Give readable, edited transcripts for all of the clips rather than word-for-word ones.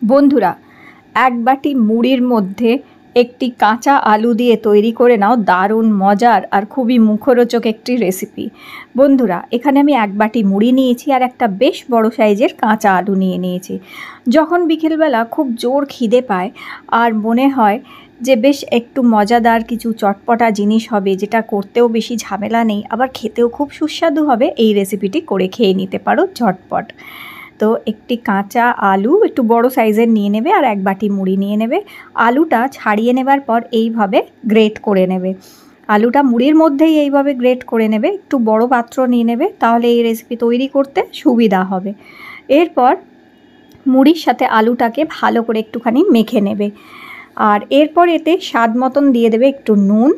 বন্ধুরা, এক বাটি মুড়ির মধ্যে একটি কাঁচা আলু দিয়ে তৈরি করে নাও দারুণ মজার আর খুবই মুখরোচক একটি রেসিপি। বন্ধুরা, এখানে আমি এক বাটি মুড়ি নিয়েছি আর একটা বেশ বড় সাইজের কাঁচা আলু নিয়েছি। যখন বিকেলবেলা খুব জোর খিদে পায় আর মনে হয় যে বেশ একটু মজাদার কিছু চটপটা জিনিস হবে, যেটা করতেও বেশি ঝামেলা নেই, আবার খেতেও খুব সুস্বাদু হবে, এই রেসিপিটি করে খেয়ে নিতে পারো ঝটপট। তো একটি কাঁচা আলু একটু বড় সাইজের নিয়ে নেবে আর এক বাটি মুড়ি নিয়ে নেবে। আলুটা ছাড়িয়ে নেবার পর এইভাবে গ্রেট করে নেবে। আলুটা মুড়ির মধ্যেই এইভাবে গ্রেট করে নেবে। একটু বড় পাত্র নিয়ে নেবে, তাহলে এই রেসিপি তৈরি করতে সুবিধা হবে। এরপর মুড়ির সাথে আলুটাকে ভালো করে একটুখানি মেখে নেবে। আর এরপর এতে স্বাদ মতন দিয়ে দেবে একটু নুন।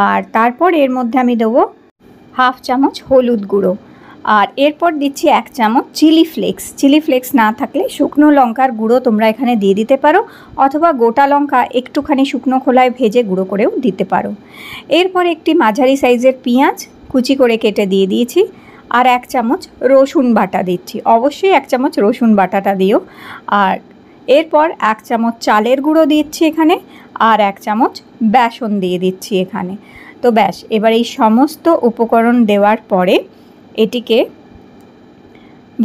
আর তারপর এর মধ্যে আমি দেবো হাফ চামচ হলুদ গুঁড়ো। আর এরপর দিচ্ছি 1 চামচ চিলি ফ্লেক্স। চিলি ফ্লেক্স না থাকলে শুকনো লঙ্কার গুঁড়ো তোমরা এখানে দিয়ে দিতে পারো, অথবা গোটা লঙ্কা একটুখানি শুকনো খোলায় ভেজে গুঁড়ো করেও দিতে পারো। এরপর একটি মাঝারি সাইজের পেঁয়াজ কুচি করে কেটে দিয়ে দিয়েছি। আর 1 চামচ রসুন বাটা দিচ্ছি, অবশ্যই 1 চামচ রসুন বাটাটা দিও। আর এরপর 1 চামচ চালের গুঁড়ো দিচ্ছি এখানে, আর 1 চামচ বেসন দিয়ে দিচ্ছি এখানে। তো ব্যাস, এবার এই সমস্ত উপকরণ দেওয়ার পরে এটিকে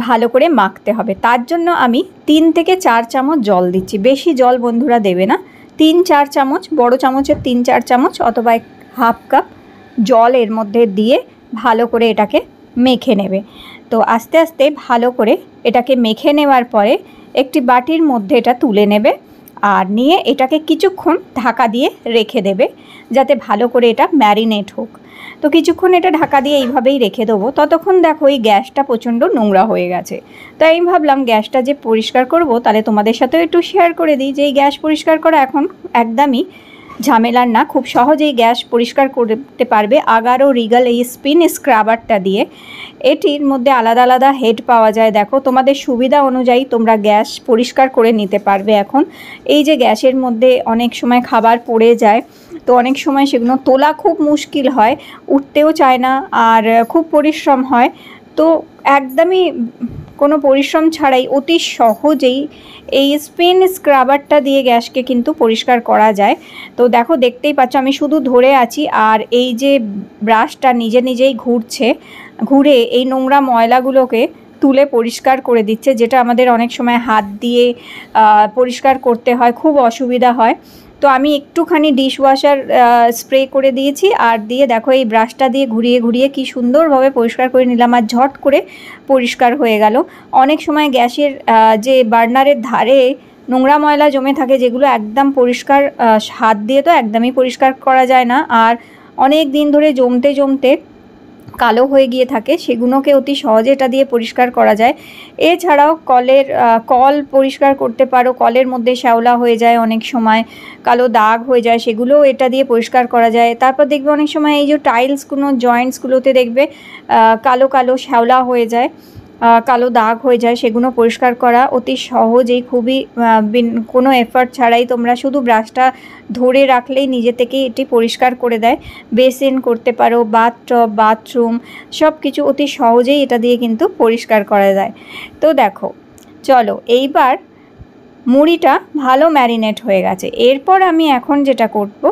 ভালো করে মাখতে হবে। তার জন্য আমি 3 থেকে 4 চামচ জল দিচ্ছি। বেশি জল বন্ধুরা দেবে না, 3-4 চামচ, বড় চামচের 3-4 চামচ অথবা হাফ কাপ জল এর মধ্যে দিয়ে ভালো করে এটাকে মেখে নেবে। তো আস্তে আস্তে ভালো করে এটাকে মেখে নেওয়ার পরে একটি বাটির মধ্যে এটা তুলে নেবে আর নিয়ে এটাকে কিছুক্ষণ ঢাকা দিয়ে রেখে দেবে, যাতে ভালো করে এটা ম্যারিনেট হোক। তো কিছুক্ষণ এটা ঢাকা দিয়ে এইভাবেই রেখে দেবো। ততক্ষণ দেখো এই গ্যাসটা প্রচণ্ড নোংরা হয়ে গেছে। তাই আমি ভাবলাম গ্যাসটা যে পরিষ্কার করব, তাহলে তোমাদের সাথেও একটু শেয়ার করে দিই যে এই গ্যাস পরিষ্কার করা এখন একদমই ঝামেলার না, খুব সহজেই গ্যাস পরিষ্কার করতে পারবে আগারো রিগাল এই স্পিন স্ক্রাবারটা দিয়ে। এটির মধ্যে আলাদা আলাদা হেড পাওয়া যায়, দেখো তোমাদের সুবিধা অনুযায়ী তোমরা গ্যাস পরিষ্কার করে নিতে পারবে। এখন এই যে গ্যাসের মধ্যে অনেক সময় খাবার পড়ে যায়, তো অনেক সময় সেগুলো তোলা খুব মুশকিল হয়, উঠতেও চায় না, আর খুব পরিশ্রম হয়। তো একদমই কোনো পরিশ্রম ছাড়াই অতি সহজেই এই স্পিন স্ক্রাবারটা দিয়ে গ্যাসকে কিন্তু পরিষ্কার করা যায়। তো দেখো, দেখতেই পাচ্ছ আমি শুধু ধরে আছি আর এই যে ব্রাশটা নিজে নিজেই ঘুরে এই নোংরা ময়লাগুলোকে তুলে পরিষ্কার করে দিচ্ছে, যেটা আমাদের অনেক সময় হাত দিয়ে পরিষ্কার করতে হয়, খুব অসুবিধা হয়। তো আমি একটুখানি ডিশওয়াশার স্প্রে করে দিয়েছি আর দিয়ে দেখো এই ব্রাশটা দিয়ে ঘুরিয়ে ঘুরিয়ে কি সুন্দরভাবে পরিষ্কার করে নিলাম, আর ঝট করে পরিষ্কার হয়ে গেল। অনেক সময় গ্যাসের যে বার্নারের ধারে নোংরা ময়লা জমে থাকে, যেগুলো একদম পরিষ্কার হাত দিয়ে তো একদমই পরিষ্কার করা যায় না, আর অনেক দিন ধরে জমতে জমতে কালো হয়ে গিয়ে থাকে, সেগুলোকে অতি সহজে এটা দিয়ে পরিষ্কার করা যায়। এছাড়াও কল পরিষ্কার করতে পারো, কলের মধ্যে শ্যাওলা হয়ে যায়, অনেক সময় কালো দাগ হয়ে যায়, সেগুলোও এটা দিয়ে পরিষ্কার করা যায়। তারপর দেখবে অনেক সময় এই যে টাইলসগুলো জয়েন্টসগুলোতে দেখবে কালো কালো শ্যাওলা হয়ে যায়, কালো দাগ হয়ে যায়, সেগুলো পরিষ্কার করা অতি সহজেই, খুবই কোনো এফার্ট ছাড়াই তোমরা শুধু ব্রাশটা ধরে রাখলেই নিজে থেকেই এটি পরিষ্কার করে দেয়। বেসিন করতে পারো, বাথটব, বাথরুম, সব কিছু অতি সহজেই এটা দিয়ে কিন্তু পরিষ্কার করা যায়। তো দেখো, চলো এইবার মুড়িটা ভালো ম্যারিনেট হয়ে গেছে। এরপর আমি এখন যেটা করব,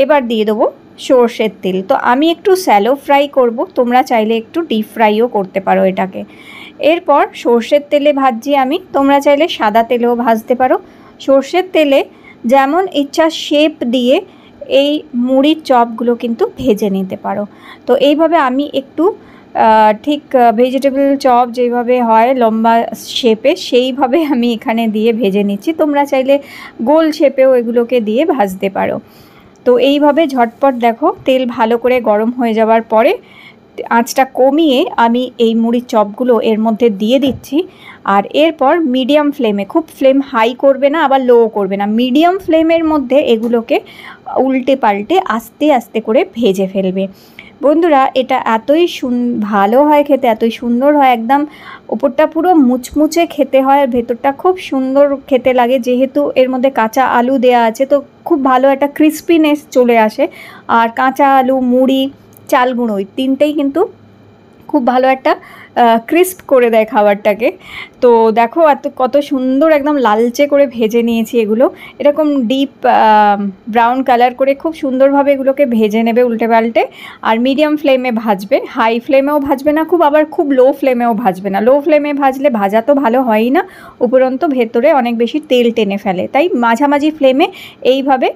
এবার দিয়ে দেবো সর্ষের তেল। তো আমি একটু স্যালো ফ্রাই করব, তোমরা চাইলে একটু ডিপ ফ্রাইও করতে পারো এটাকে। এরপর সর্ষের তেলে ভাজছি আমি, তোমরা চাইলে সাদা তেলেও ভাজতে পারো। সর্ষের তেলে যেমন ইচ্ছা শেপ দিয়ে এই মুড়ির চপগুলো কিন্তু ভেজে নিতে পারো। তো এইভাবে আমি একটু ঠিক ভেজিটেবল চপ যেভাবে হয় লম্বা শেপে, সেইভাবে আমি এখানে দিয়ে ভেজে নিচ্ছি। তোমরা চাইলে গোল শেপেও এগুলোকে দিয়ে ভাজতে পারো। তো এইভাবে ঝটপট দেখো তেল ভালো করে গরম হয়ে যাওয়ার পরে আঁচটা কমিয়ে আমি এই মুড়ির চপগুলো এর মধ্যে দিয়ে দিচ্ছি। আর এরপর মিডিয়াম ফ্লেমে, খুব ফ্লেম হাই করবে না আবার লো করবে না, মিডিয়াম ফ্লেমের মধ্যে এগুলোকে উল্টে পাল্টে আস্তে আস্তে করে ভেজে ফেলবে। বন্ধুরা, এটা এতই ভালো হয় খেতে, এতই সুন্দর হয়, একদম ওপরটা পুরো মুচমুচে খেতে হয় আর ভেতরটা খুব সুন্দর খেতে লাগে। যেহেতু এর মধ্যে কাঁচা আলু দেয়া আছে, তো খুব ভালো একটা ক্রিস্পিনেস চলে আসে। আর কাঁচা আলু, মুড়ি, চাল গুঁড়ো, এই তিনটেই কিন্তু খুব ভালো একটা ক্রিস্প করে দেয় খাবারটাকে। তো দেখো কত সুন্দর একদম লালচে করে ভেজে নিয়েছি এগুলো, এরকম ডিপ ব্রাউন কালার করে খুব সুন্দরভাবে এগুলোকে ভেজে নেবে উল্টে পাল্টে। আর মিডিয়াম ফ্লেমে ভাজবে, হাই ফ্লেমেও ভাজবে না খুব, আবার খুব লো ফ্লেমেও ভাজবে না। লো ফ্লেমে ভাজলে ভাজা তো ভালো হয়ই না, উপরন্তু ভেতরে অনেক বেশি তেল টেনে ফেলে, তাই মাঝামাঝি ফ্লেমে এইভাবে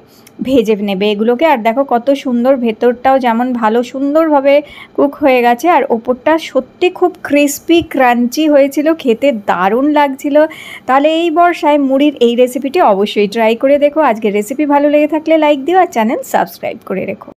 ভেজে নেবে এগুলোকে। আর দেখো কত সুন্দর, ভেতরটাও যেমন ভালো সুন্দরভাবে কুক হয়ে গেছে, আর ওপরটা সত্যি খুব ক্রিস্পি ক্রাঞ্চি হয়েছিল, খেতে দারুণ লাগছিল। তাহলে এই বর্ষায় মুড়ির এই রেসিপিটি অবশ্যই ট্রাই করে দেখো। আজকের রেসিপি ভালো লেগে থাকলে লাইক দিও আর চ্যানেল সাবস্ক্রাইব করে রেখো।